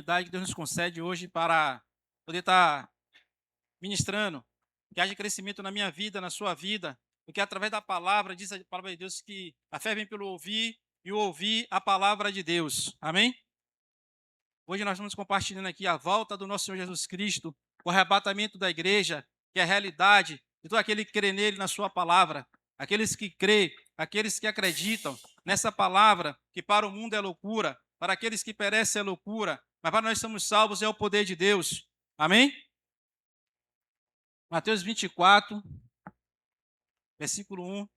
oportunidade que Deus nos concede hoje para poder estar ministrando, que haja crescimento na minha vida, na sua vida, porque através da palavra, diz a palavra de Deus que a fé vem pelo ouvir e o ouvir a palavra de Deus. Amém? Hoje nós vamos compartilhando aqui a volta do nosso Senhor Jesus Cristo, o arrebatamento da igreja, que é a realidade de todo aquele que crê nele, na sua palavra, aqueles que crê, aqueles que acreditam nessa palavra, que para o mundo é loucura, para aqueles que perecem é loucura, mas para nós somos salvos é o poder de Deus. Amém? Mateus 24, versículo 1.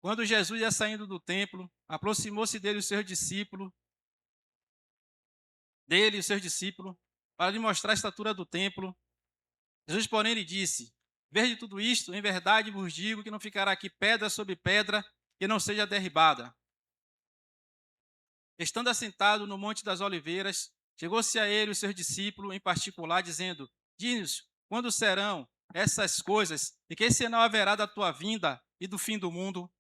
Quando Jesus ia saindo do templo, aproximou-se dele os seus discípulos, para lhe mostrar a estatura do templo. Jesus, porém, lhe disse: vede tudo isto, em verdade vos digo que não ficará aqui pedra sobre pedra que não seja derribada. Estando assentado no Monte das Oliveiras, chegou-se a ele os seus discípulos em particular, dizendo: diz-nos, quando serão essas coisas, e que sinal haverá da tua vinda e do fim do mundo?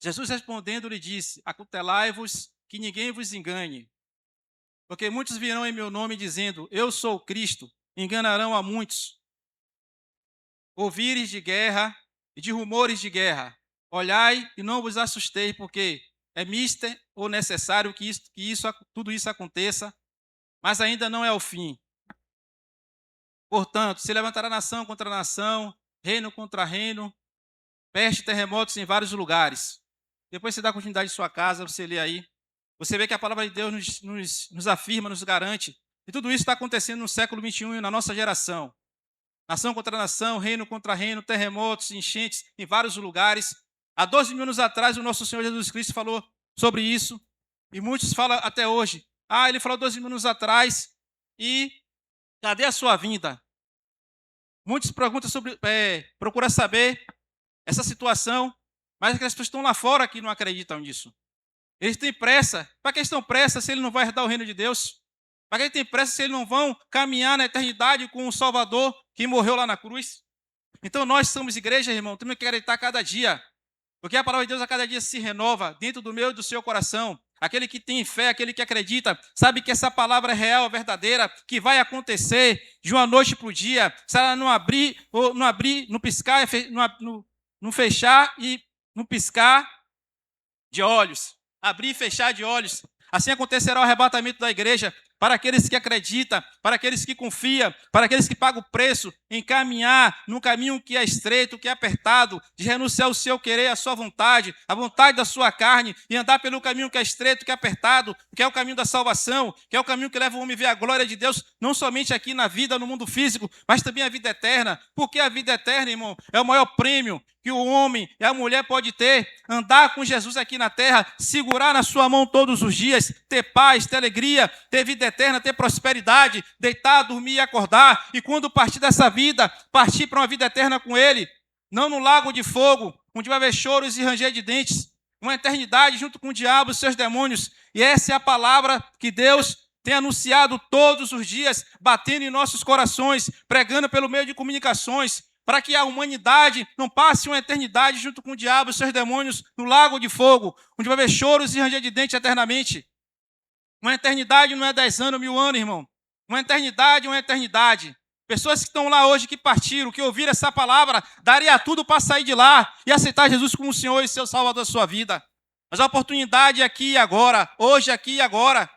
Jesus respondendo lhe disse: acautelai-vos, que ninguém vos engane. Porque muitos virão em meu nome dizendo: eu sou o Cristo, enganarão a muitos. Ouvires de guerra e de rumores de guerra, olhai e não vos assusteis, porque é mister ou necessário que tudo isso aconteça, mas ainda não é o fim. Portanto, se levantará nação contra nação, reino contra reino, peste e terremotos em vários lugares. Depois você dá continuidade em sua casa, você lê aí. Você vê que a palavra de Deus nos afirma, nos garante. E tudo isso está acontecendo no século XXI e na nossa geração. Nação contra nação, reino contra reino, terremotos, enchentes em vários lugares. Há 12 mil anos atrás, o nosso Senhor Jesus Cristo falou sobre isso. E muitos falam até hoje. Ele falou 12 mil anos atrás. E cadê a sua vinda? Muitos perguntam procuram saber essa situação, mas as pessoas estão lá fora que não acreditam nisso. Eles têm pressa. Para que eles têm pressa se ele não vai herdar o reino de Deus? Para que eles têm pressa se eles não vão caminhar na eternidade com o Salvador que morreu lá na cruz? Então nós somos igreja, irmão, temos que acreditar cada dia. Porque a palavra de Deus a cada dia se renova dentro do meu e do seu coração. Aquele que tem fé, aquele que acredita, sabe que essa palavra é real, é verdadeira, que vai acontecer de uma noite para o dia. Se ela não abrir, não piscar, não fechar e não piscar de olhos. Abrir e fechar de olhos. Assim acontecerá o arrebatamento da igreja para aqueles que acreditam, para aqueles que confiam, para aqueles que pagam o preço em caminhar num caminho que é estreito, que é apertado, de renunciar ao seu querer, à sua vontade, à vontade da sua carne e andar pelo caminho que é estreito, que é apertado, que é o caminho da salvação, que é o caminho que leva o homem a ver a glória de Deus, não somente aqui na vida, no mundo físico, mas também a vida eterna. Porque a vida eterna, irmão, é o maior prêmio que o homem e a mulher pode ter, andar com Jesus aqui na terra, segurar na sua mão todos os dias, ter paz, ter alegria, ter vida eterna, ter prosperidade, deitar, dormir e acordar, e quando partir dessa vida, partir para uma vida eterna com Ele, não no lago de fogo, onde vai haver choros e ranger de dentes, uma eternidade junto com o diabo e seus demônios. E essa é a palavra que Deus tem anunciado todos os dias, batendo em nossos corações, pregando pelo meio de comunicações, para que a humanidade não passe uma eternidade junto com o diabo e seus demônios no lago de fogo, onde vai haver choros e ranger de dentes eternamente. Uma eternidade não é 10 anos, 1000 anos, irmão. Uma eternidade é uma eternidade. Pessoas que estão lá hoje, que partiram, que ouviram essa palavra, daria tudo para sair de lá e aceitar Jesus como o Senhor e seu Salvador da sua vida. Mas a oportunidade é aqui e agora, hoje, aqui e agora.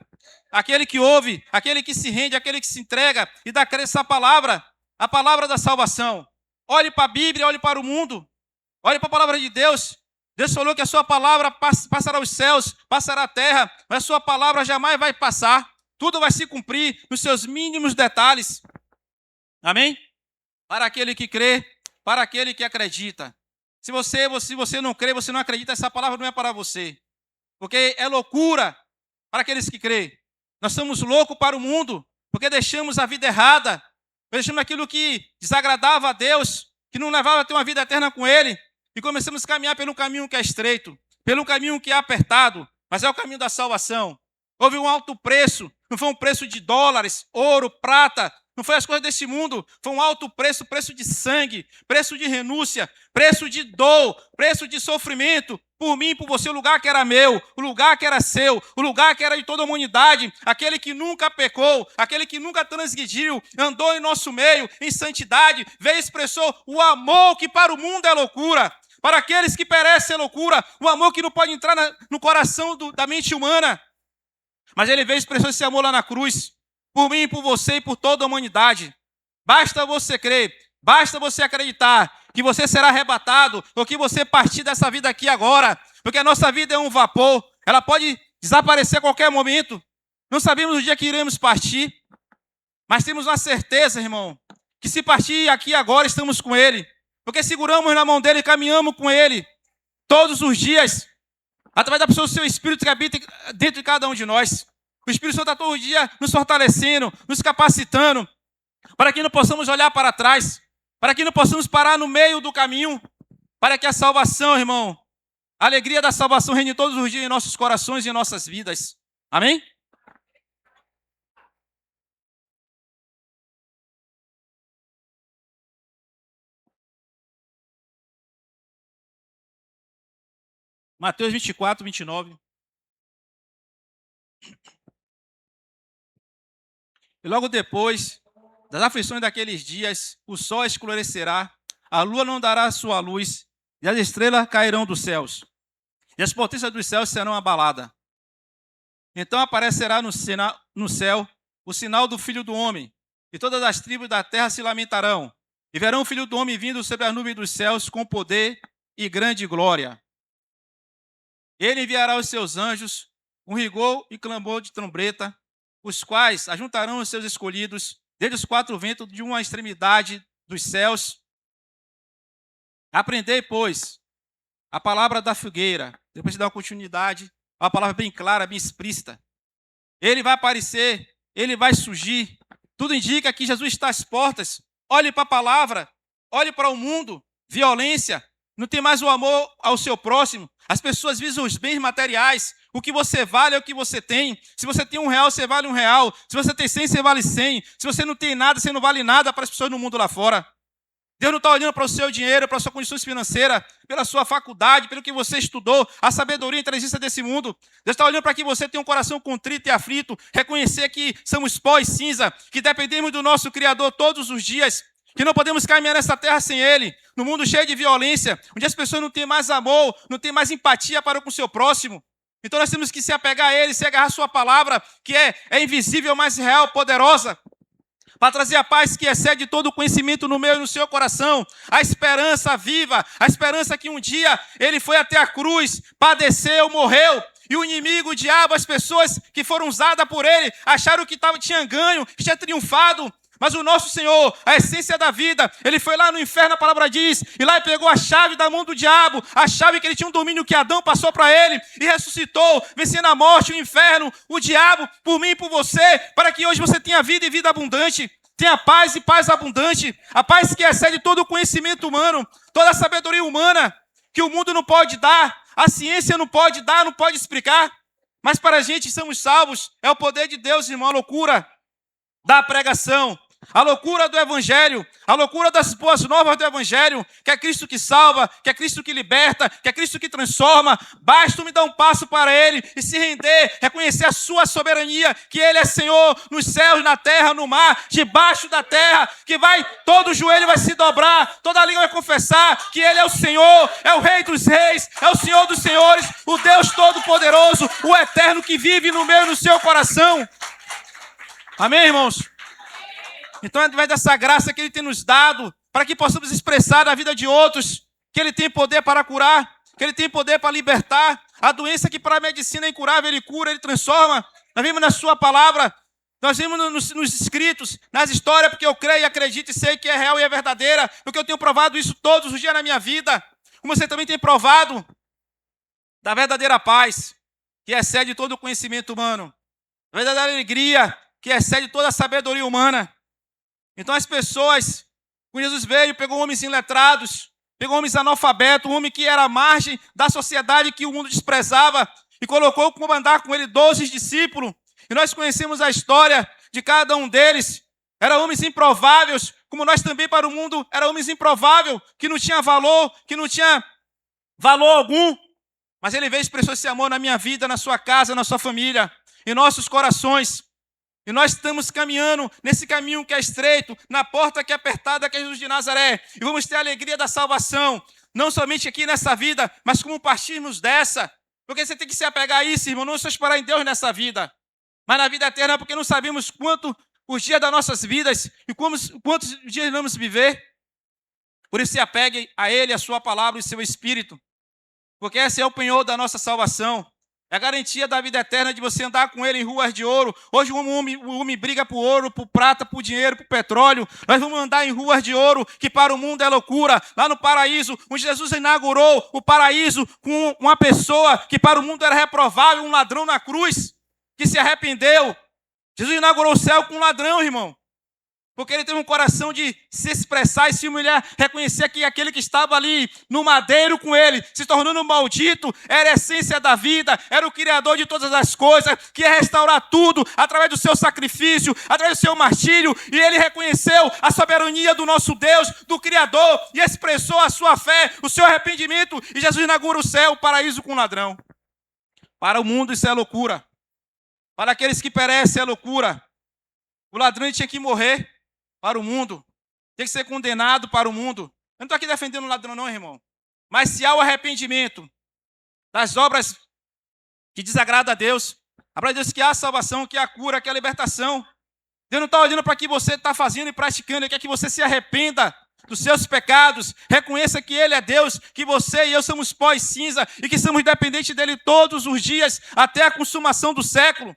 Aquele que ouve, aquele que se rende, aquele que se entrega e dá crença à palavra, a palavra da salvação. Olhe para a Bíblia, olhe para o mundo, olhe para a palavra de Deus. Deus falou que a sua palavra passará os céus, passará a terra, mas a sua palavra jamais vai passar. Tudo vai se cumprir nos seus mínimos detalhes. Amém? Para aquele que crê, para aquele que acredita. Se você não crê, você não acredita, essa palavra não é para você. Porque é loucura para aqueles que crê. Nós somos loucos para o mundo, porque deixamos a vida errada, deixamos aquilo que desagradava a Deus, que não levava a ter uma vida eterna com Ele, e começamos a caminhar pelo caminho que é estreito, pelo caminho que é apertado, mas é o caminho da salvação. Houve um alto preço, não foi um preço de dólares, ouro, prata, não foi as coisas desse mundo, foi um alto preço, preço de sangue, preço de renúncia, preço de dor, preço de sofrimento, por mim, por você, o lugar que era meu, o lugar que era seu, o lugar que era de toda a humanidade, aquele que nunca pecou, aquele que nunca transgrediu, andou em nosso meio, em santidade, veio e expressou o amor que para o mundo é loucura, para aqueles que perecem é loucura, o amor que não pode entrar no coração da mente humana, mas ele veio e expressou esse amor lá na cruz, por mim, por você e por toda a humanidade. Basta você crer, basta você acreditar que você será arrebatado ou que você partir dessa vida aqui agora, porque a nossa vida é um vapor, ela pode desaparecer a qualquer momento. Não sabemos o dia que iremos partir, mas temos uma certeza, irmão, que se partir aqui agora estamos com Ele, porque seguramos na mão dEle e caminhamos com Ele todos os dias, através da pessoa do seu Espírito que habita dentro de cada um de nós. O Espírito Santo está todo dia nos fortalecendo, nos capacitando, para que não possamos olhar para trás, para que não possamos parar no meio do caminho, para que a salvação, irmão, a alegria da salvação reine todos os dias em nossos corações e em nossas vidas. Amém? Mateus 24, 29. E logo depois das aflições daqueles dias, o sol escurecerá, a lua não dará sua luz, e as estrelas cairão dos céus, e as potências dos céus serão abaladas. Então aparecerá no céu o sinal do Filho do Homem, e todas as tribos da terra se lamentarão, e verão o Filho do Homem vindo sobre as nuvens dos céus com poder e grande glória. Ele enviará os seus anjos, com rigor e clamor de trombeta, os quais ajuntarão os seus escolhidos desde os quatro ventos de uma extremidade dos céus. Aprendei, pois, a palavra da figueira. Depois de dar uma continuidade, uma palavra bem clara, bem explícita. Ele vai aparecer, ele vai surgir. Tudo indica que Jesus está às portas. Olhe para a palavra, olhe para o mundo. Violência, não tem mais o amor ao seu próximo. As pessoas visam os bens materiais. O que você vale é o que você tem. Se você tem R$1, você vale R$1. Se você tem 100, você vale 100. Se você não tem nada, você não vale nada para as pessoas no mundo lá fora. Deus não está olhando para o seu dinheiro, para a sua condição financeira, pela sua faculdade, pelo que você estudou, a sabedoria e a inteligência desse mundo. Deus está olhando para que você tenha um coração contrito e aflito, reconhecer que somos pó e cinza, que dependemos do nosso Criador todos os dias, que não podemos caminhar nessa terra sem Ele, num mundo cheio de violência, onde as pessoas não têm mais amor, não têm mais empatia para com o seu próximo. Então nós temos que se apegar a Ele, se agarrar a sua palavra, que é invisível, mas real, poderosa, para trazer a paz que excede todo o conhecimento no meu e no seu coração, a esperança viva, a esperança que um dia Ele foi até a cruz, padeceu, morreu, e o inimigo, o diabo, as pessoas que foram usadas por Ele, acharam que tinha ganho, que tinha triunfado. Mas o nosso Senhor, a essência da vida, Ele foi lá no inferno, a palavra diz, e lá Ele pegou a chave da mão do diabo, a chave que ele tinha um domínio que Adão passou para ele, e ressuscitou, vencendo a morte, o inferno, o diabo, por mim e por você, para que hoje você tenha vida e vida abundante, tenha paz e paz abundante, a paz que excede todo o conhecimento humano, toda a sabedoria humana, que o mundo não pode dar, a ciência não pode dar, não pode explicar, mas para a gente somos salvos, é o poder de Deus, irmão, a loucura da pregação, a loucura do Evangelho, a loucura das boas novas do Evangelho, que é Cristo que salva, que é Cristo que liberta, que é Cristo que transforma. Basta me dar um passo para Ele e se render, reconhecer a sua soberania, que Ele é Senhor nos céus, na terra, no mar, debaixo da terra, que todo joelho vai se dobrar, toda língua vai confessar que Ele é o Senhor, é o Rei dos reis, é o Senhor dos senhores, o Deus Todo-Poderoso, o Eterno que vive no meu e no seu coração. Amém, irmãos? Então, através dessa graça que Ele tem nos dado, para que possamos expressar na vida de outros, que Ele tem poder para curar, que Ele tem poder para libertar, a doença que para a medicina é incurável, Ele cura, Ele transforma. Nós vimos na sua palavra, nós vimos nos escritos, nas histórias, porque eu creio e acredito e sei que é real e é verdadeira, porque eu tenho provado isso todos os dias na minha vida, como você também tem provado da verdadeira paz, que excede todo o conhecimento humano, da verdadeira alegria, que excede toda a sabedoria humana. Então as pessoas, quando Jesus veio, pegou homens iletrados, pegou homens analfabetos, um homem que era à margem da sociedade que o mundo desprezava, e colocou para andar com ele 12 discípulos. E nós conhecemos a história de cada um deles. Eram homens improváveis, como nós também para o mundo, eram homens improváveis, que não tinha valor, que não tinha valor algum. Mas ele veio e expressou esse amor na minha vida, na sua casa, na sua família, em nossos corações. E nós estamos caminhando nesse caminho que é estreito, na porta que é apertada, que é Jesus de Nazaré. E vamos ter a alegria da salvação, não somente aqui nessa vida, mas como partirmos dessa. Porque você tem que se apegar a isso, irmão, não só esperar em Deus nessa vida, mas na vida eterna, porque não sabemos quanto os dias das nossas vidas e quantos dias vamos viver. Por isso se apegue a Ele, a sua palavra e o seu Espírito. Porque esse é o penhor da nossa salvação. É a garantia da vida eterna de você andar com Ele em ruas de ouro. Hoje o homem briga por ouro, por prata, por dinheiro, por petróleo. Nós vamos andar em ruas de ouro, que para o mundo é loucura. Lá no paraíso, onde Jesus inaugurou o paraíso com uma pessoa que para o mundo era reprovável, um ladrão na cruz, que se arrependeu. Jesus inaugurou o céu com um ladrão, irmão. Porque ele teve um coração de se expressar e se humilhar, reconhecer que aquele que estava ali no madeiro com ele, se tornando um maldito, era a essência da vida, era o Criador de todas as coisas, que ia restaurar tudo através do seu sacrifício, através do seu martírio, e ele reconheceu a soberania do nosso Deus, do Criador, e expressou a sua fé, o seu arrependimento, e Jesus inaugura o céu, o paraíso com o ladrão. Para o mundo isso é loucura. Para aqueles que perecem é loucura. O ladrão tinha que morrer para o mundo. Tem que ser condenado para o mundo. Eu não estou aqui defendendo o ladrão não, irmão. Mas se há o arrependimento das obras que desagradam a Deus, a palavra de Deus que há a salvação, que há a cura, que há a libertação. Deus não está olhando para o que você está fazendo e praticando, Ele quer que você se arrependa dos seus pecados, reconheça que Ele é Deus, que você e eu somos pó e cinza e que somos dependentes dEle todos os dias, até a consumação do século.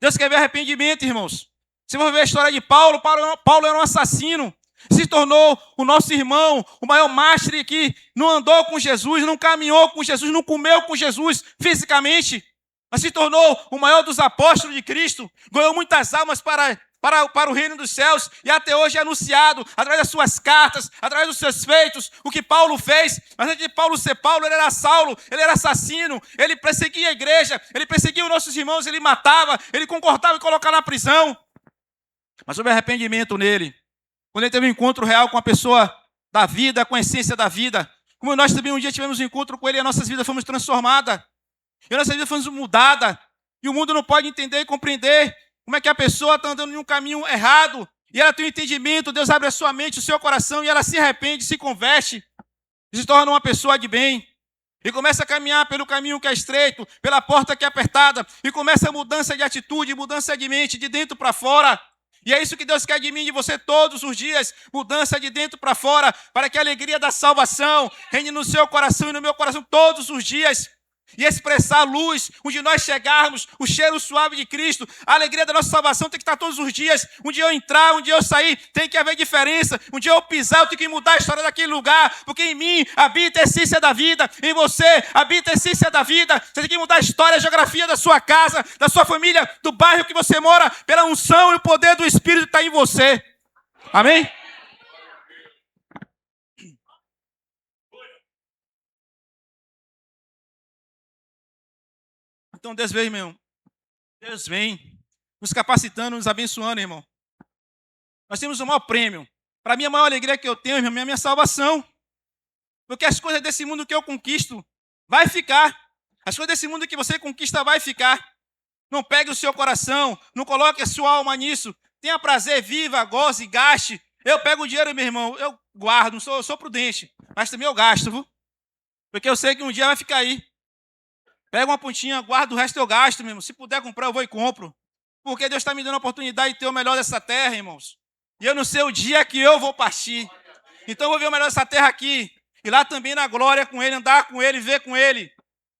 Deus quer ver arrependimento, irmãos. Se você ver a história de Paulo, Paulo era um assassino, se tornou o nosso irmão, o maior mártir que não andou com Jesus, não caminhou com Jesus, não comeu com Jesus fisicamente, mas se tornou o maior dos apóstolos de Cristo, ganhou muitas almas para o reino dos céus, e até hoje é anunciado, através das suas cartas, através dos seus feitos, o que Paulo fez. Mas antes de Paulo ser Paulo, ele era Saulo, ele era assassino, ele perseguia a igreja, ele perseguia os nossos irmãos, ele matava, ele concordava em colocar na prisão. Mas houve arrependimento nele, quando ele teve um encontro real com a pessoa da vida, com a essência da vida. Como nós também um dia tivemos um encontro com ele, e as nossas vidas fomos transformadas, e as nossas vidas fomos mudadas, e o mundo não pode entender e compreender como é que a pessoa está andando em um caminho errado, e ela tem um entendimento, Deus abre a sua mente, o seu coração, e ela se arrepende, se converte, e se torna uma pessoa de bem, e começa a caminhar pelo caminho que é estreito, pela porta que é apertada, e começa a mudança de atitude, mudança de mente, de dentro para fora. E é isso que Deus quer de mim e de você todos os dias, mudança de dentro para fora, para que a alegria da salvação reine no seu coração e no meu coração todos os dias. E expressar a luz, onde nós chegarmos, o cheiro suave de Cristo, a alegria da nossa salvação tem que estar todos os dias. Um dia eu entrar, um dia eu sair, tem que haver diferença. Um dia eu pisar, eu tenho que mudar a história daquele lugar, porque em mim habita a essência da vida, em você habita a essência da vida. Você tem que mudar a história, a geografia da sua casa, da sua família, do bairro que você mora, pela unção e o poder do Espírito que está em você. Amém? Então Deus vem, meu irmão. Deus vem nos capacitando, nos abençoando, irmão. Nós temos o maior prêmio. Para mim, a maior alegria que eu tenho, irmão, é a minha salvação. Porque as coisas desse mundo que eu conquisto vai ficar. As coisas desse mundo que você conquista vai ficar. Não pegue o seu coração, não coloque a sua alma nisso. Tenha prazer, viva, goze, gaste. Eu pego o dinheiro, meu irmão, eu guardo, eu sou prudente. Mas também eu gasto, viu? Porque eu sei que um dia vai ficar aí. Pega uma pontinha, guarda o resto eu gasto, meu irmão. Se puder comprar, eu vou e compro. Porque Deus está me dando a oportunidade de ter o melhor dessa terra, irmãos. E eu não sei o dia que eu vou partir. Então eu vou ver o melhor dessa terra aqui. E lá também na glória com Ele, andar com Ele, ver com Ele.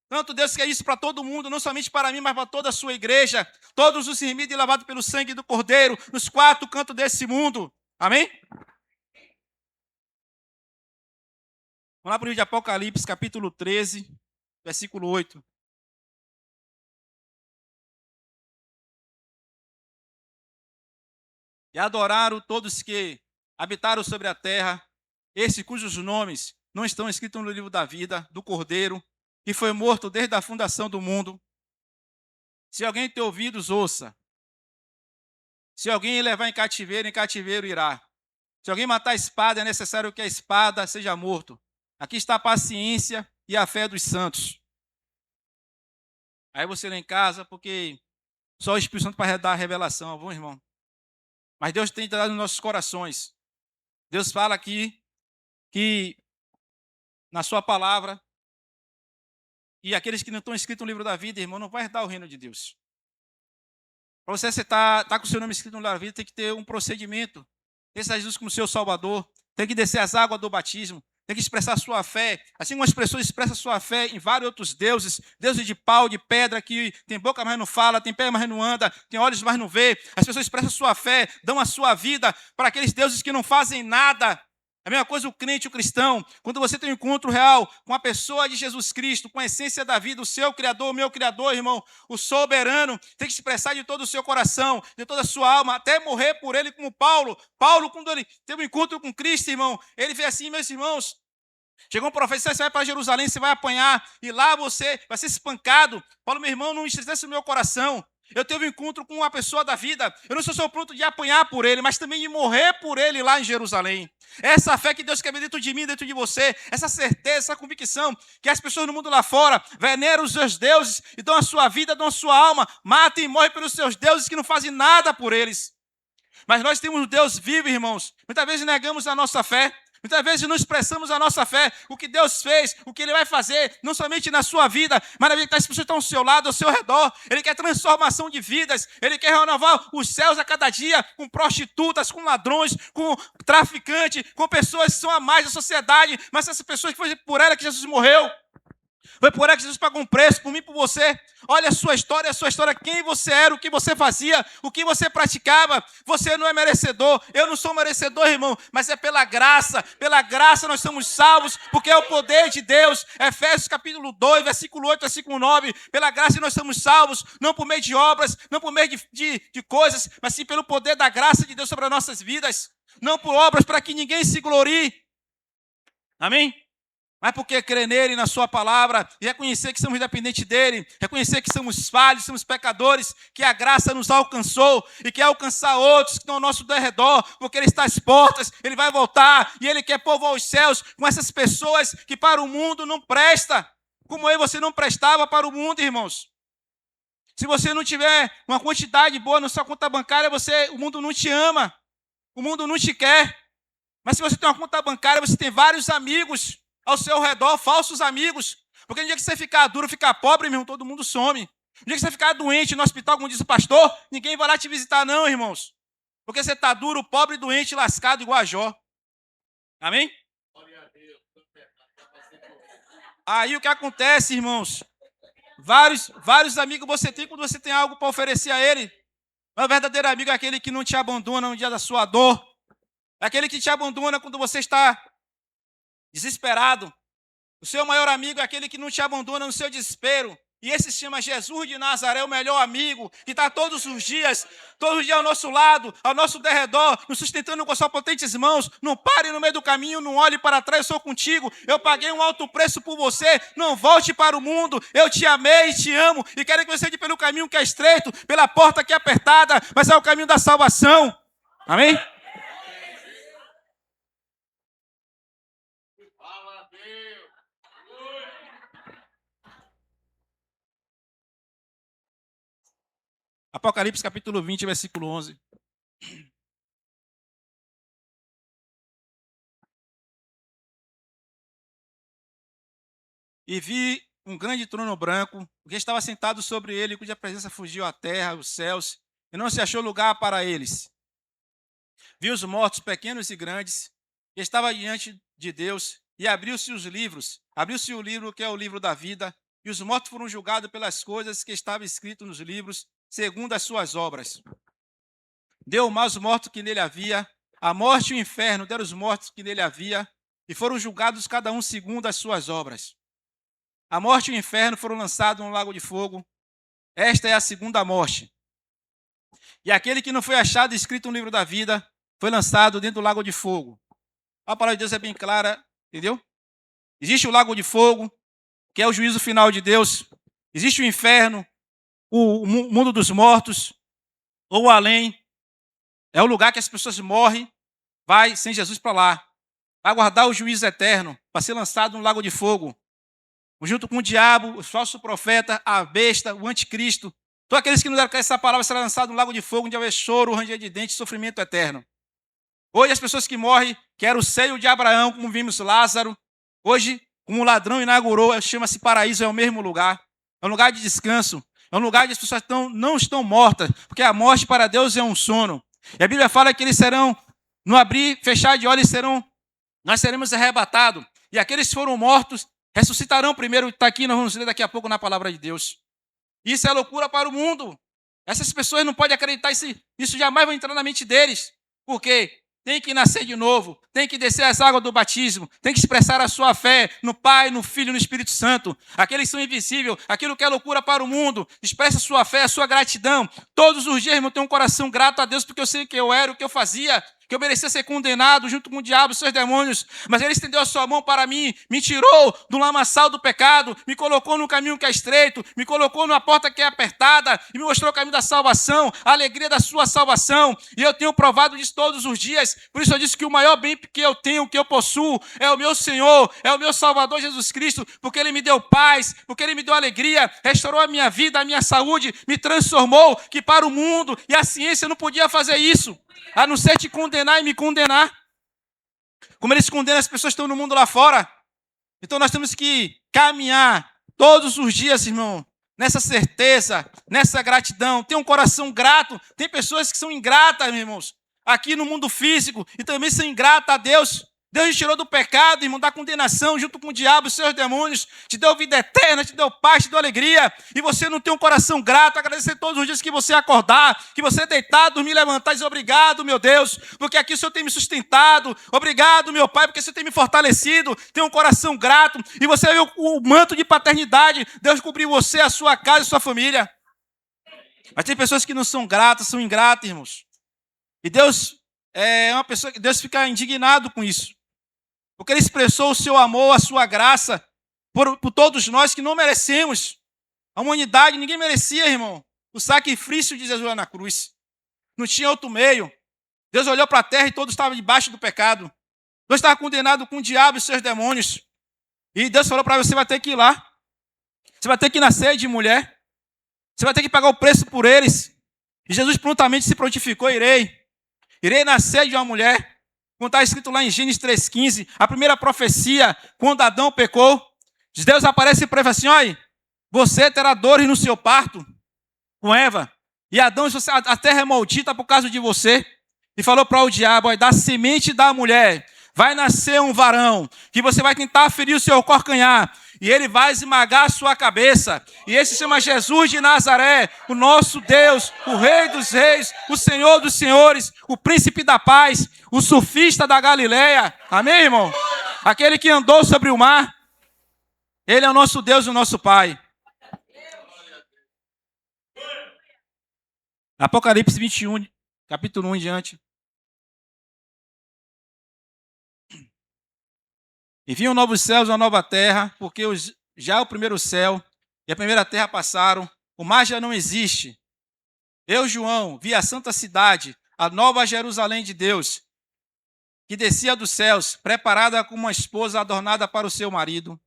Tanto Deus quer isso para todo mundo, não somente para mim, mas para toda a sua igreja. Todos os remidos e lavados pelo sangue do Cordeiro, nos quatro cantos desse mundo. Amém? Vamos lá para o livro de Apocalipse, capítulo 13, versículo 8. E adoraram todos que habitaram sobre a terra, esses cujos nomes não estão escritos no livro da vida do Cordeiro, que foi morto desde a fundação do mundo. Se alguém tem ouvidos, ouça. Se alguém levar em cativeiro irá. Se alguém matar a espada, é necessário que a espada seja morto. Aqui está a paciência e a fé dos santos. Aí você lá em casa, porque só o Espírito Santo para dar a revelação, bom irmão? Mas Deus tem dado nos nossos corações. Deus fala aqui que na sua palavra, e aqueles que não estão escritos no livro da vida, irmão, não vai herdar o reino de Deus. Para você estar com o seu nome escrito no livro da vida, tem que ter um procedimento. Ter Jesus como seu Salvador, tem que descer as águas do batismo, tem que expressar sua fé. Assim como as pessoas expressam sua fé em vários outros deuses, deuses de pau, de pedra, que tem boca, mas não fala, tem pé, mas não anda, tem olhos, mas não vê. As pessoas expressam sua fé, dão a sua vida para aqueles deuses que não fazem nada. É a mesma coisa o crente, o cristão. Quando você tem um encontro real com a pessoa de Jesus Cristo, com a essência da vida, o seu Criador, o meu Criador, irmão, o soberano, tem que expressar de todo o seu coração, de toda a sua alma, até morrer por ele, como Paulo. Paulo, quando ele teve um encontro com Cristo, irmão, ele fez assim, meus irmãos, chegou um profeta, você vai para Jerusalém, você vai apanhar, e lá você vai ser espancado. Paulo, meu irmão, não entristece o meu coração. Eu tive um encontro com uma pessoa da vida. Eu não sou pronto de apanhar por ele, mas também de morrer por ele lá em Jerusalém. Essa fé que Deus quer ver dentro de mim, dentro de você, essa certeza, essa convicção, que as pessoas no mundo lá fora veneram os seus deuses e dão a sua vida, dão a sua alma, matam e morrem pelos seus deuses que não fazem nada por eles. Mas nós temos um Deus vivo, irmãos. Muitas vezes negamos a nossa fé. Muitas vezes não expressamos a nossa fé, o que Deus fez, o que Ele vai fazer, não somente na sua vida, mas na vida que as pessoas estão ao seu lado, ao seu redor. Ele quer transformação de vidas, Ele quer renovar os céus a cada dia com prostitutas, com ladrões, com traficantes, com pessoas que são a mais da sociedade, mas essas pessoas que foi por ela que Jesus morreu. Foi por ela que Jesus pagou um preço, por mim e por você. Olha a sua história, quem você era, o que você fazia, o que você praticava. Você não é merecedor, eu não sou merecedor, irmão, mas é pela graça nós somos salvos, porque é o poder de Deus. Efésios capítulo 2, versículo 8, versículo 9. Pela graça nós somos salvos, não por meio de obras, não por meio de coisas, mas sim pelo poder da graça de Deus sobre as nossas vidas. Não por obras para que ninguém se glorie. Amém? Mas porque crer nele, na sua palavra, e reconhecer que somos dependentes dele, reconhecer que somos falhos, somos pecadores, que a graça nos alcançou e quer alcançar outros que estão ao nosso derredor, porque ele está às portas, ele vai voltar e ele quer povoar os céus com essas pessoas que para o mundo não presta, como eu e você não prestava para o mundo, irmãos. Se você não tiver uma quantidade boa na sua conta bancária, o mundo não te ama, o mundo não te quer. Mas se você tem uma conta bancária, você tem vários amigos ao seu redor, falsos amigos, porque no dia que você ficar duro, ficar pobre, meu irmão, todo mundo some. No dia que você ficar doente no hospital, como diz o pastor, ninguém vai lá te visitar não, irmãos, porque você está duro, pobre, doente, lascado, igual a Jó. Amém? Aí o que acontece, irmãos, vários amigos você tem quando você tem algo para oferecer a ele. Mas o verdadeiro amigo é aquele que não te abandona no dia da sua dor, é aquele que te abandona quando você está desesperado. O seu maior amigo é aquele que não te abandona no seu desespero. E esse se chama Jesus de Nazaré, o melhor amigo, que está todos os dias ao nosso lado, ao nosso derredor, nos sustentando com suas potentes mãos. Não pare no meio do caminho, não olhe para trás, eu sou contigo. Eu paguei um alto preço por você. Não volte para o mundo. Eu te amei, te amo e quero que você ande pelo caminho que é estreito, pela porta que é apertada, mas é o caminho da salvação. Amém? Apocalipse capítulo 20, versículo 11. E vi um grande trono branco, que estava sentado sobre ele, cuja presença fugiu à terra, os céus, e não se achou lugar para eles. Vi os mortos, pequenos e grandes, que estavam diante de Deus, e abriu-se os livros. Abriu-se o livro que é o livro da vida, e os mortos foram julgados pelas coisas que estavam escritas nos livros, segundo as suas obras. Deu o mal aos mortos que nele havia, a morte e o inferno deram os mortos que nele havia, e foram julgados cada um segundo as suas obras. A morte e o inferno foram lançados no lago de fogo. Esta é a segunda morte. E aquele que não foi achado escrito no livro da vida foi lançado dentro do lago de fogo. A palavra de Deus é bem clara, entendeu? Existe o lago de fogo, que é o juízo final de Deus. Existe o inferno, o mundo dos mortos, ou além. É o lugar que as pessoas morrem, vai sem Jesus para lá. Vai aguardar o juízo eterno, para ser lançado no lago de fogo. Junto com o diabo, o falso profeta, a besta, o anticristo. Todos aqueles que não deram essa palavra serão lançados no lago de fogo, onde haver choro, ranger de dentes, sofrimento eterno. Hoje as pessoas que morrem, que era o seio de Abraão, como vimos Lázaro, hoje, como o ladrão inaugurou, chama-se paraíso, é o mesmo lugar. É um lugar de descanso. É um lugar onde as pessoas não estão mortas, porque a morte para Deus é um sono. E a Bíblia fala que eles serão, no abrir e fechar de olhos, nós seremos arrebatados. E aqueles que foram mortos ressuscitarão primeiro. Está aqui, nós vamos ler daqui a pouco na palavra de Deus. Isso é loucura para o mundo. Essas pessoas não podem acreditar, isso jamais vai entrar na mente deles. Por quê? Tem que nascer de novo, tem que descer as águas do batismo, tem que expressar a sua fé no Pai, no Filho e no Espírito Santo. Aqueles que são invisíveis, aquilo que é loucura para o mundo, expressa a sua fé, a sua gratidão. Todos os dias, irmão, tenho um coração grato a Deus, porque eu sei que eu era o que eu fazia, que eu merecia ser condenado junto com o diabo e seus demônios, mas ele estendeu a sua mão para mim, me tirou do lamaçal do pecado, me colocou no caminho que é estreito, me colocou numa porta que é apertada e me mostrou o caminho da salvação, a alegria da sua salvação, e eu tenho provado disso todos os dias. Por isso eu disse que o maior bem que eu tenho, que eu possuo, é o meu Senhor, é o meu Salvador Jesus Cristo, porque ele me deu paz, porque ele me deu alegria, restaurou a minha vida, a minha saúde, me transformou, que para o mundo e a ciência não podia fazer isso, a não ser te condenar e me condenar. Como eles condenam as pessoas que estão no mundo lá fora. Então nós temos que caminhar todos os dias, irmão, nessa certeza, nessa gratidão. Tem um coração grato. Tem pessoas que são ingratas, meus irmãos, aqui no mundo físico, e também são ingratas a Deus. Deus te tirou do pecado, irmão, da condenação, junto com o diabo e seus demônios, te deu vida eterna, te deu paz, te deu alegria, e você não tem um coração grato, agradecer todos os dias que você acordar, que você deitar, dormir, levantar e dizer obrigado, meu Deus, porque aqui o Senhor tem me sustentado, obrigado, meu Pai, porque o Senhor tem me fortalecido, tem um coração grato, e você vê o manto de paternidade, Deus cobriu você, a sua casa e a sua família. Mas tem pessoas que não são gratas, são ingratas, irmãos, e Deus é uma pessoa que Deus fica indignado com isso. Porque ele expressou o seu amor, a sua graça por todos nós que não merecemos. A humanidade, ninguém merecia, irmão, o sacrifício de Jesus na cruz. Não tinha outro meio. Deus olhou para a terra e todos estavam debaixo do pecado. Deus estava condenado com o diabo e seus demônios. E Deus falou para você, vai ter que ir lá. Você vai ter que nascer de mulher. Você vai ter que pagar o preço por eles. E Jesus prontamente se prontificou, irei nascer de uma mulher. Como está escrito lá em Gênesis 3,15, a primeira profecia, quando Adão pecou, Deus aparece para ele assim, olha, você terá dores no seu parto com Eva, e Adão, a terra é maldita por causa de você, e falou para o diabo, olha, da semente da mulher, vai nascer um varão, que você vai tentar ferir o seu calcanhar, e ele vai esmagar a sua cabeça, e esse se chama Jesus de Nazaré, o nosso Deus, o Rei dos Reis, o Senhor dos Senhores, o Príncipe da Paz, o surfista da Galileia, amém, irmão? Aquele que andou sobre o mar, ele é o nosso Deus e o nosso Pai. Apocalipse 21, capítulo 1 em diante. E vinham novos céus e uma nova terra, porque já o primeiro céu e a primeira terra passaram, o mar já não existe. Eu, João, vi a santa cidade, a nova Jerusalém de Deus, que descia dos céus, preparada como uma esposa adornada para o seu marido.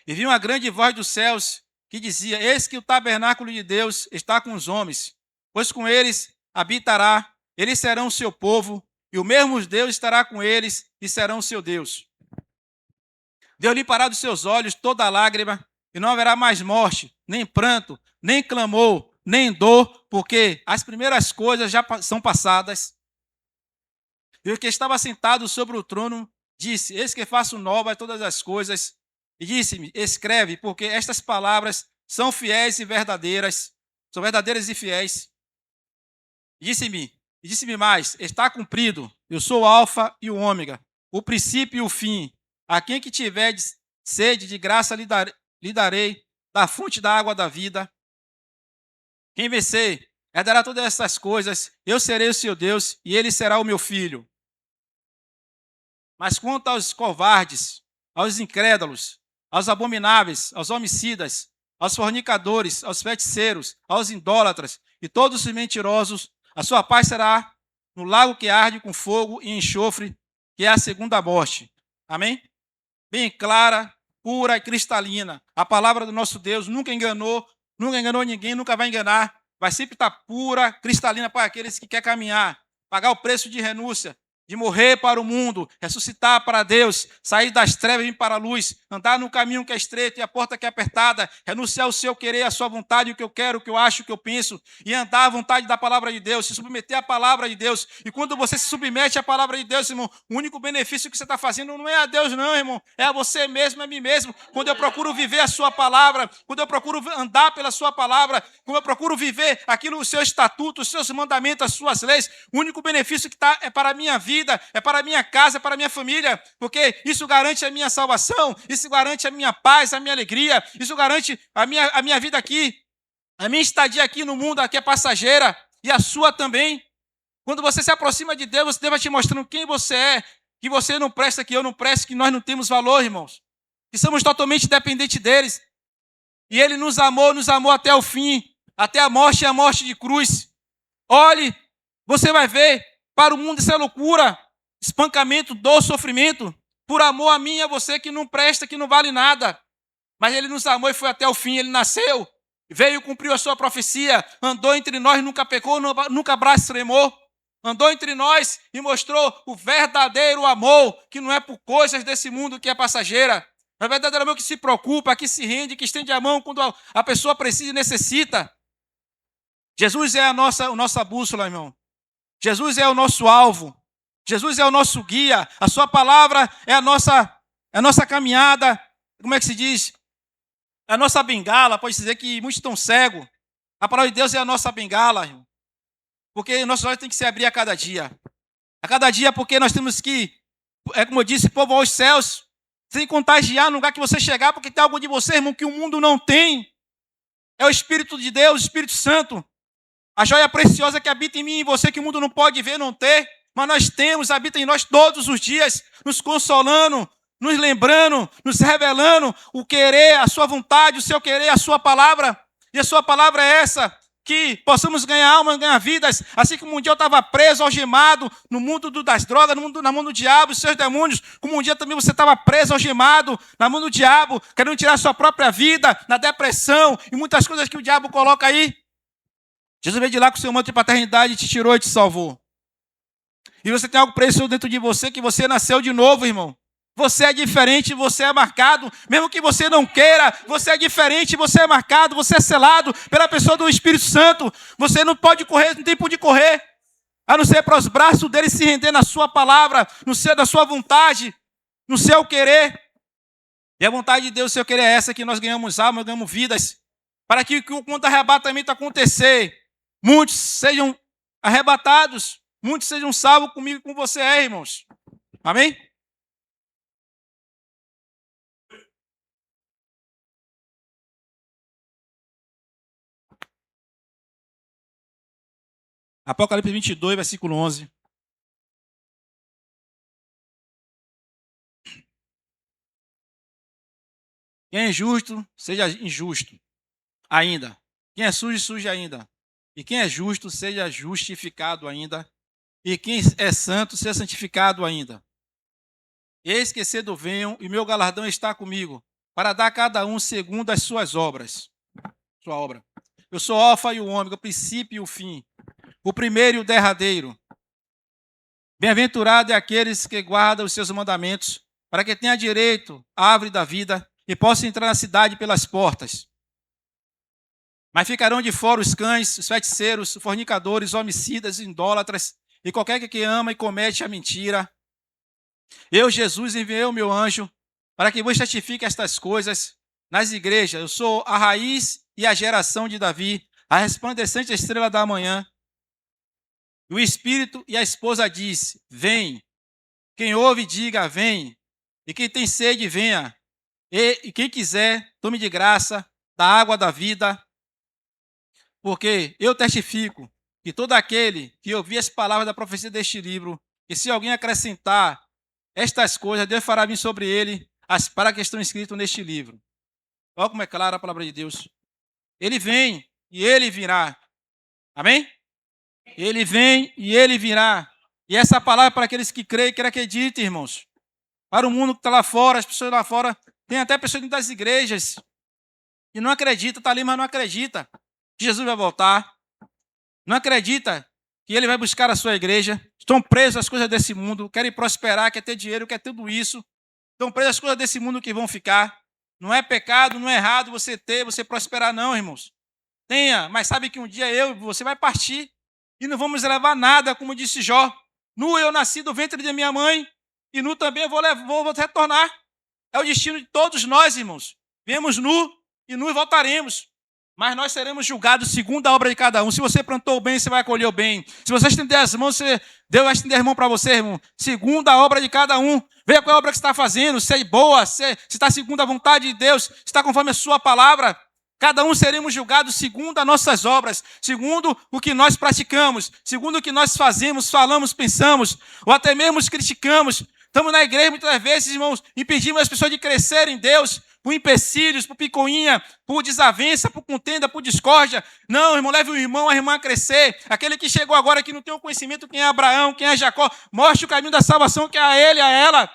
E vi uma grande voz dos céus que dizia, eis que o tabernáculo de Deus está com os homens, pois com eles habitará, eles serão o seu povo, e o mesmo Deus estará com eles e serão o seu Deus. Deus limpará dos seus olhos toda lágrima, e não haverá mais morte, nem pranto, nem clamor, nem dor, porque as primeiras coisas já são passadas. E o que estava sentado sobre o trono disse, eis que faço novas todas as coisas. E disse-me, escreve, porque estas palavras são fiéis e verdadeiras, são verdadeiras e fiéis. E disse-me mais, está cumprido, eu sou o alfa e o ômega, o princípio e o fim. A quem que tiver sede de graça lhe darei da fonte da água da vida. Quem vencer herdará todas essas coisas, eu serei o seu Deus e ele será o meu filho. Mas quanto aos covardes, aos incrédulos, aos abomináveis, aos homicidas, aos fornicadores, aos feiticeiros, aos idólatras e todos os mentirosos, A sua paz será no lago que arde com fogo e enxofre, que é a segunda morte. Amém? Bem clara, pura e cristalina. A palavra do nosso Deus nunca enganou ninguém, nunca vai enganar. Vai sempre estar pura, cristalina para aqueles que querem caminhar, pagar o preço de renúncia, de morrer para o mundo, ressuscitar para Deus, sair das trevas e vir para a luz, andar no caminho que é estreito e a porta que é apertada, renunciar ao seu querer, à sua vontade, o que eu quero, o que eu acho, o que eu penso, e andar à vontade da palavra de Deus, se submeter à palavra de Deus. E quando você se submete à palavra de Deus, irmão, o único benefício que você está fazendo não é a Deus, não, irmão, é a você mesmo, é a mim mesmo. Quando eu procuro viver a sua palavra, quando eu procuro andar pela sua palavra, quando eu procuro viver aquilo, os seus estatutos, os seus mandamentos, as suas leis, o único benefício que está é para a minha vida, é para a minha casa, é para a minha família, porque isso garante a minha salvação, isso garante a minha paz, a minha alegria, isso garante a minha vida aqui, a minha estadia aqui no mundo, aqui é passageira, e a sua também. Quando você se aproxima de Deus, Deus vai te mostrando quem você é, que você não presta, que eu não presto, que nós não temos valor, irmãos, que somos totalmente dependentes deles. E Ele nos amou até o fim, até a morte e a morte de cruz. Olhe, você vai ver, para o mundo isso é loucura, espancamento, dor, sofrimento, por amor a mim e a você que não presta, que não vale nada. Mas Ele nos amou e foi até o fim, Ele nasceu, veio, cumpriu a sua profecia, andou entre nós, nunca pecou, nunca blasfemou, andou entre nós e mostrou o verdadeiro amor, que não é por coisas desse mundo que é passageira. É o verdadeiro amor que se preocupa, que se rende, que estende a mão quando a pessoa precisa e necessita. Jesus é a nossa bússola, irmão. Jesus é o nosso alvo. Jesus é o nosso guia. A sua palavra é a nossa caminhada. Como é que se diz? É a nossa bengala. Pode dizer que muitos estão cegos. A palavra de Deus é a nossa bengala, irmão. Porque nossos olhos têm que se abrir a cada dia. A cada dia, porque nós temos que, como eu disse, povoar os céus, sem contagiar no lugar que você chegar, porque tem algo de você, irmão, que o mundo não tem. É o Espírito de Deus, o Espírito Santo. A joia preciosa que habita em mim e em você, que o mundo não pode ver, não ter, mas nós temos, habita em nós todos os dias, nos consolando, nos lembrando, nos revelando o querer, a sua vontade, o seu querer, a sua palavra. E a sua palavra é essa, que possamos ganhar almas, ganhar vidas, assim como um dia eu estava preso, algemado, no mundo das drogas, na mão do diabo, os seus demônios, como um dia também você estava preso, algemado, na mão do diabo, querendo tirar a sua própria vida, na depressão, e muitas coisas que o diabo coloca aí. Jesus veio de lá com o seu manto de paternidade, te tirou e te salvou. E você tem algo precioso dentro de você, que você nasceu de novo, irmão. Você é diferente, você é marcado. Mesmo que você não queira, você é diferente, você é marcado, você é selado pela pessoa do Espírito Santo. Você não pode correr, não tem por onde correr, a não ser para os braços dele, se render na sua palavra, na sua vontade, no seu querer. E a vontade de Deus, o seu querer é essa, que nós ganhamos almas, ganhamos vidas, para que quando o arrebatamento acontecer, muitos sejam arrebatados, muitos sejam salvos comigo e com você, irmãos. Amém? Apocalipse 22, versículo 11. Quem é justo, seja injusto ainda. Quem é sujo, suje ainda. E quem é justo, seja justificado ainda. E quem é santo, seja santificado ainda. Eis que cedo venho, e meu galardão está comigo, para dar a cada um segundo as suas obras. Sua obra. Eu sou o alfa e o ômega, o princípio e o fim, o primeiro e o derradeiro. Bem-aventurado é aqueles que guardam os seus mandamentos, para que tenha direito à árvore da vida e possa entrar na cidade pelas portas. Mas ficarão de fora os cães, os feiticeiros, os fornicadores, homicidas, idólatras e qualquer que ama e comete a mentira. Eu, Jesus, enviei o meu anjo para que vos testifique estas coisas nas igrejas. Eu sou a raiz e a geração de Davi, a resplandecente estrela da manhã. E o Espírito e a esposa diz: vem. Quem ouve, diga: vem. E quem tem sede, venha. E quem quiser, tome de graça da água da vida. Porque eu testifico que todo aquele que ouvir as palavras da profecia deste livro, que se alguém acrescentar estas coisas, Deus fará vir sobre ele as para que estão escritas neste livro. Olha como é clara a palavra de Deus. Ele vem e ele virá. Amém? Ele vem e ele virá. E essa palavra é para aqueles que creem, que acreditam, irmãos. Para o mundo que está lá fora, as pessoas lá fora, tem até pessoas dentro das igrejas e não acredita, está ali, mas não acredita que Jesus vai voltar. Não acredita que ele vai buscar a sua igreja. Estão presos às coisas desse mundo, querem prosperar, querem ter dinheiro, querem tudo isso. Estão presos às coisas desse mundo que vão ficar. Não é pecado, não é errado você ter, você prosperar, não, irmãos. Tenha, mas sabe que um dia você vai partir e não vamos levar nada, como disse Jó. Nu eu nasci do ventre de minha mãe e nu também eu vou retornar. É o destino de todos nós, irmãos. Viemos nu e nu voltaremos. Mas nós seremos julgados segundo a obra de cada um. Se você plantou o bem, você vai colher o bem. Se você estender as mãos, Deus vai estender a mão para você, irmão. Segundo a obra de cada um. Veja qual é a obra que você está fazendo. Se é boa, se está segundo a vontade de Deus, se está conforme a sua palavra. Cada um seremos julgados segundo as nossas obras, segundo o que nós praticamos, segundo o que nós fazemos, falamos, pensamos, ou até mesmo criticamos. Estamos na igreja muitas vezes, irmãos, impedimos as pessoas de crescerem em Deus, por empecilhos, por picuinha, por desavença, por contenda, por discórdia. Não, irmão, leve o irmão, a irmã a crescer. Aquele que chegou agora que não tem o conhecimento quem é Abraão, quem é Jacó, mostre o caminho da salvação que é a ele, a ela.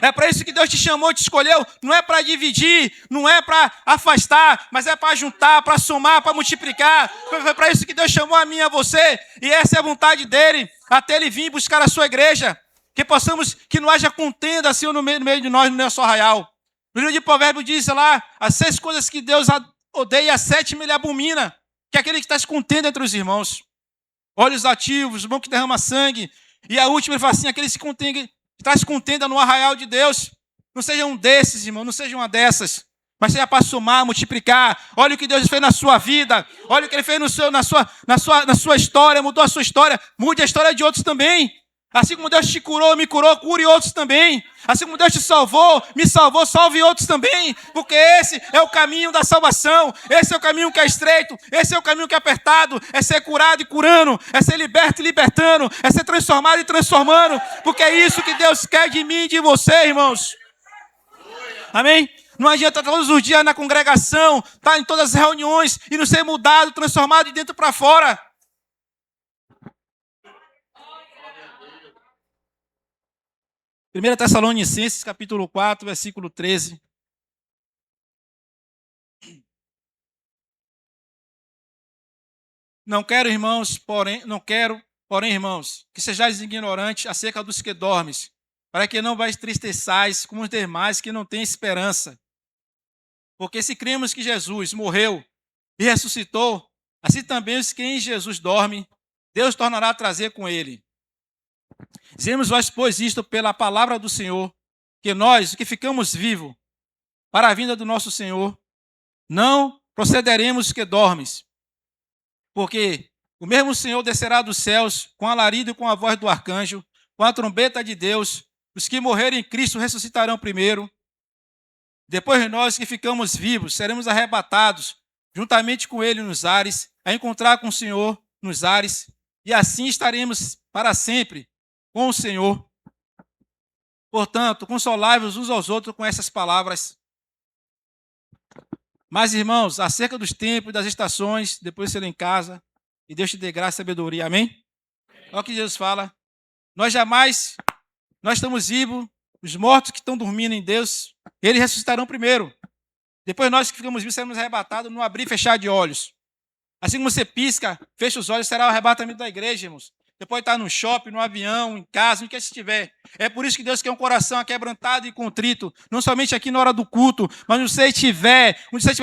É para isso que Deus te chamou, te escolheu. Não é para dividir, não é para afastar, mas é para juntar, para somar, para multiplicar. Foi para isso que Deus chamou a mim e a você. E essa é a vontade dele, até ele vir buscar a sua igreja. Que não haja contenda assim no meio de nós, no nosso arraial. No livro de Provérbios diz lá, as 6 coisas que Deus odeia, a 7ª ele abomina. Que é aquele que está se contendo entre os irmãos. Olhos ativos, mão que derrama sangue. E a última ele fala assim, aqueles que traz contenda no arraial de Deus. Não seja um desses, irmão, não seja uma dessas. Mas seja para somar, multiplicar. Olha o que Deus fez na sua vida. Olha o que ele fez na sua história. Mudou a sua história. Mude a história de outros também. Assim como Deus te curou, me curou, cure outros também. Assim como Deus te salvou, me salvou, salve outros também. Porque esse é o caminho da salvação. Esse é o caminho que é estreito. Esse é o caminho que é apertado. É ser curado e curando. É ser liberto e libertando. É ser transformado e transformando. Porque é isso que Deus quer de mim e de você, irmãos. Amém? Não adianta todos os dias na congregação, estar em todas as reuniões e não ser mudado, transformado de dentro para fora. 1 Tessalonicenses, capítulo 4, versículo 13. Não quero, porém, irmãos, que sejais ignorantes acerca dos que dormes, para que não vos entristeçais como os demais que não têm esperança. Porque se cremos que Jesus morreu e ressuscitou, assim também os que em Jesus dormem, Deus tornará a trazer com ele. Dizemos vós, pois, isto pela palavra do Senhor, que nós, que ficamos vivos, para a vinda do nosso Senhor, não procederemos que dormes. Porque o mesmo Senhor descerá dos céus, com alarido e com a voz do arcanjo, com a trombeta de Deus. Os que morrerem em Cristo ressuscitarão primeiro. Depois nós que ficamos vivos, seremos arrebatados, juntamente com ele nos ares, a encontrar com o Senhor nos ares, e assim estaremos para sempre com o Senhor. Portanto, consolai-vos uns aos outros com essas palavras. Mas, irmãos, acerca dos tempos e das estações, depois você lê em casa, e Deus te dê graça e sabedoria, amém? Olha o que Jesus fala. Nós estamos vivos, os mortos que estão dormindo em Deus, eles ressuscitarão primeiro. Depois nós que ficamos vivos seremos arrebatados no abrir e fechar de olhos. Assim como você pisca, fecha os olhos, será o arrebatamento da igreja, irmãos. Você pode estar no shopping, no avião, em casa, onde quer que estiver. É por isso que Deus quer um coração aquebrantado e contrito. Não somente aqui na hora do culto, mas onde você estiver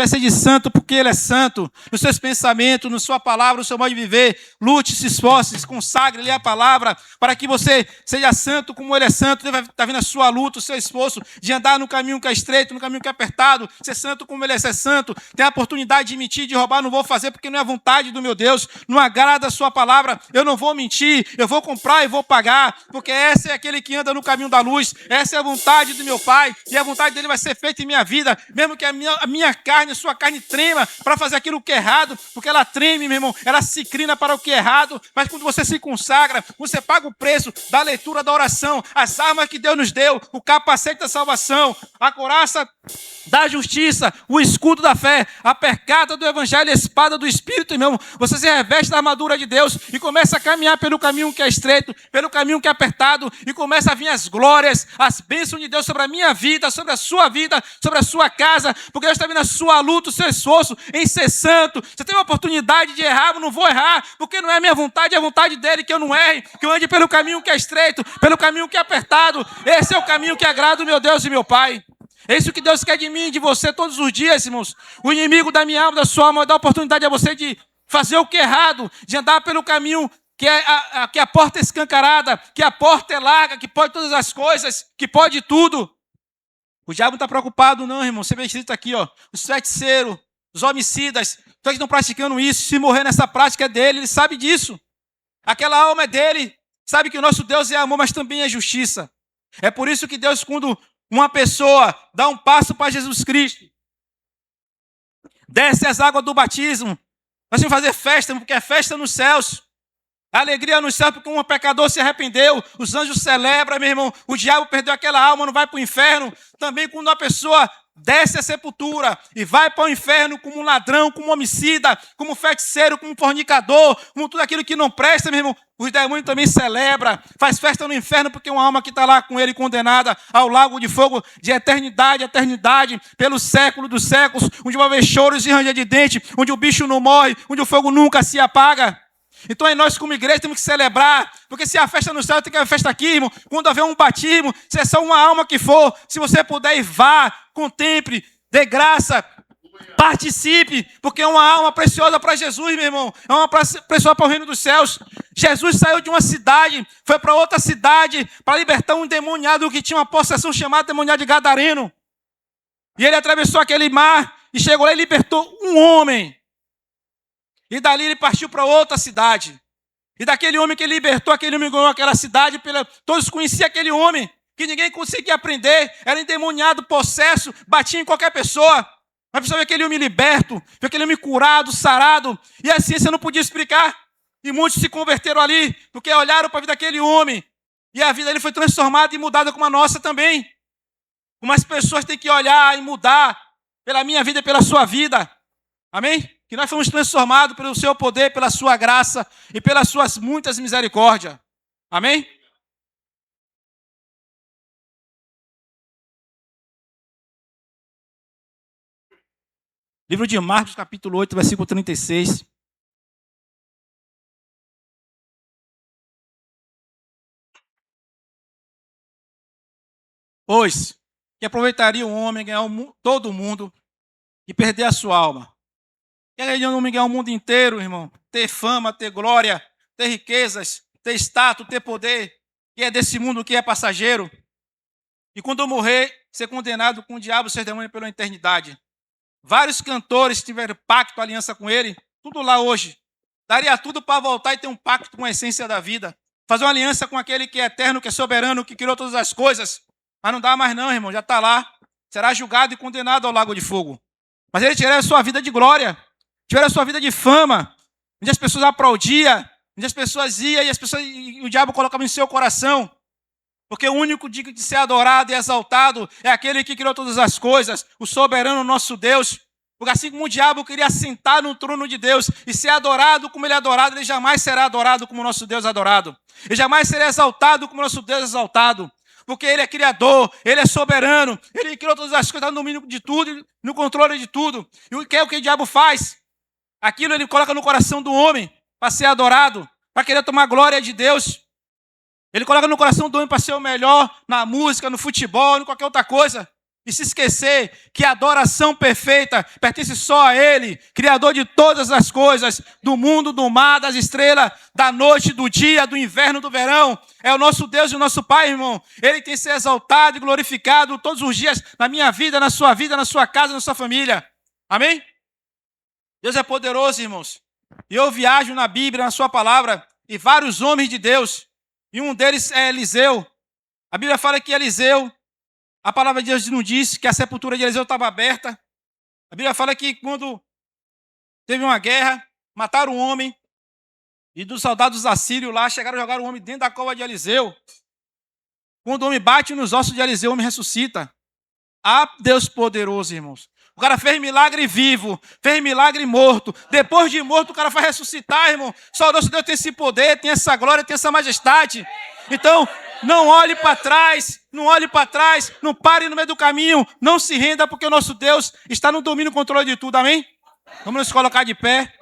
sendo santo, porque Ele é santo. Nos seus pensamentos, na sua palavra, no seu modo de viver. Lute, se esforce, se consagre, lê a palavra, para que você seja santo como Ele é santo. Deus vai estar vendo a sua luta, o seu esforço de andar no caminho que é estreito, no caminho que é apertado. Ser santo como Ele é ser santo. Tem a oportunidade de mentir, de roubar, não vou fazer, porque não é a vontade do meu Deus. Não agrada a sua palavra, eu não vou mentir. Eu vou comprar e vou pagar, porque esse é aquele que anda no caminho da luz, essa é a vontade do meu Pai, e a vontade dele vai ser feita em minha vida, mesmo que a minha carne, a sua carne trema para fazer aquilo que é errado, porque ela treme, meu irmão, ela se inclina para o que é errado, mas quando você se consagra, você paga o preço da leitura da oração, as armas que Deus nos deu, o capacete da salvação, a couraça da justiça, o escudo da fé, a percata do evangelho, a espada do Espírito, irmão. Você se reveste da armadura de Deus e começa a caminhar pelo caminho que é estreito, pelo caminho que é apertado, e começa a vir as glórias, as bênçãos de Deus sobre a minha vida, sobre a sua vida, sobre a sua casa, porque Deus está vendo a sua luta, o seu esforço em ser santo. Você tem a oportunidade de errar, eu não vou errar, porque não é minha vontade, é a vontade dele que eu não erre, que eu ande pelo caminho que é estreito, pelo caminho que é apertado. Esse é o caminho que agrada o meu Deus e meu Pai. É isso que Deus quer de mim e de você todos os dias, irmãos. O inimigo da minha alma, da sua alma, dá a oportunidade a você de fazer o que é errado, de andar pelo caminho que a porta é escancarada, que a porta é larga, que pode todas as coisas, que pode tudo. O diabo não está preocupado não, irmão. Você vê escrito aqui, ó, os feiticeiros, os homicidas, todos que estão praticando isso, se morrer nessa prática é dele, ele sabe disso. Aquela alma é dele, sabe que o nosso Deus é amor, mas também é justiça. É por isso que Deus, quando uma pessoa dá um passo para Jesus Cristo, desce as águas do batismo, nós vamos fazer festa, porque é festa nos céus, alegria nos céus, porque um pecador se arrependeu, os anjos celebram, meu irmão, o diabo perdeu aquela alma, não vai para o inferno. Também quando uma pessoa desce a sepultura e vai para o inferno como um ladrão, como um homicida, como um feiticeiro, como um fornicador, como tudo aquilo que não presta, meu irmão, os demônios também celebram, faz festa no inferno, porque uma alma que está lá com ele condenada ao lago de fogo de eternidade a eternidade, pelo século dos séculos, onde vai haver choros e ranger de dente, onde o bicho não morre, onde o fogo nunca se apaga. Então aí nós como igreja temos que celebrar, porque se a festa no céu, tem que haver festa aqui, irmão. Quando haver um batismo, se é só uma alma que for, se você puder ir, vá, contemple, dê graça, participe, porque é uma alma preciosa para Jesus, meu irmão. É uma preciosa para o reino dos céus. Jesus saiu de uma cidade, foi para outra cidade, para libertar um endemoniado que tinha uma possessão chamada demoniado de Gadareno. E ele atravessou aquele mar e chegou lá e libertou um homem. E dali ele partiu para outra cidade. E daquele homem que ele libertou, aquele homem ganhou aquela cidade. Todos conheciam aquele homem, que ninguém conseguia aprender. Era endemoniado, possesso, batia em qualquer pessoa. Mas a pessoa vê aquele homem liberto, vê aquele homem curado, sarado. E a ciência não podia explicar. E muitos se converteram ali, porque olharam para a vida daquele homem. E a vida dele foi transformada e mudada como a nossa também. Como as pessoas têm que olhar e mudar pela minha vida e pela sua vida. Amém? Que nós fomos transformados pelo seu poder, pela sua graça e pelas suas muitas misericórdias. Amém? Livro de Marcos, capítulo 8, versículo 36. Pois, que aproveitaria o homem ganhar todo o mundo e perder a sua alma? Quer ganhar o mundo inteiro, irmão? Ter fama, ter glória, ter riquezas, ter status, ter poder, que é desse mundo, que é passageiro. E quando eu morrer, ser condenado com o diabo e seus demônios pela eternidade. Vários cantores tiveram pacto, aliança com ele, tudo lá hoje. Daria tudo para voltar e ter um pacto com a essência da vida. Fazer uma aliança com aquele que é eterno, que é soberano, que criou todas as coisas. Mas não dá mais não, irmão, já está lá. Será julgado e condenado ao lago de fogo. Mas ele tirará a sua vida de glória. Tiveram a sua vida de fama, onde as pessoas aplaudiam, onde as pessoas iam e o diabo colocava em seu coração. Porque o único digno de ser adorado e exaltado é aquele que criou todas as coisas, o soberano nosso Deus. Porque assim como o diabo queria sentar no trono de Deus e ser adorado como ele é adorado, ele jamais será adorado como o nosso Deus é adorado. Ele jamais será exaltado como o nosso Deus é exaltado. Porque ele é criador, ele é soberano, ele criou todas as coisas, está no domínio de tudo, no controle de tudo. E o que é o que o diabo faz? Aquilo ele coloca no coração do homem para ser adorado, para querer tomar glória de Deus. Ele coloca no coração do homem para ser o melhor na música, no futebol, em qualquer outra coisa. E se esquecer que a adoração perfeita pertence só a Ele, Criador de todas as coisas, do mundo, do mar, das estrelas, da noite, do dia, do inverno, do verão. É o nosso Deus e o nosso Pai, irmão. Ele tem que ser exaltado e glorificado todos os dias na minha vida, na sua casa, na sua família. Amém? Deus é poderoso, irmãos. E eu viajo na Bíblia, na sua palavra, e vários homens de Deus, e um deles é Eliseu. A Bíblia fala que Eliseu, a palavra de Deus não diz que a sepultura de Eliseu estava aberta. A Bíblia fala que quando teve uma guerra, mataram um homem, e dos soldados assírios lá, chegaram a jogar o homem dentro da cova de Eliseu. Quando o homem bate nos ossos de Eliseu, o homem ressuscita. Ah, Deus poderoso, irmãos. O cara fez milagre vivo, fez milagre morto. Depois de morto, o cara vai ressuscitar, irmão. Só o nosso Deus tem esse poder, tem essa glória, tem essa majestade. Então, não olhe para trás, não olhe para trás, não pare no meio do caminho, não se renda, porque o nosso Deus está no domínio e controle de tudo, amém? Vamos nos colocar de pé.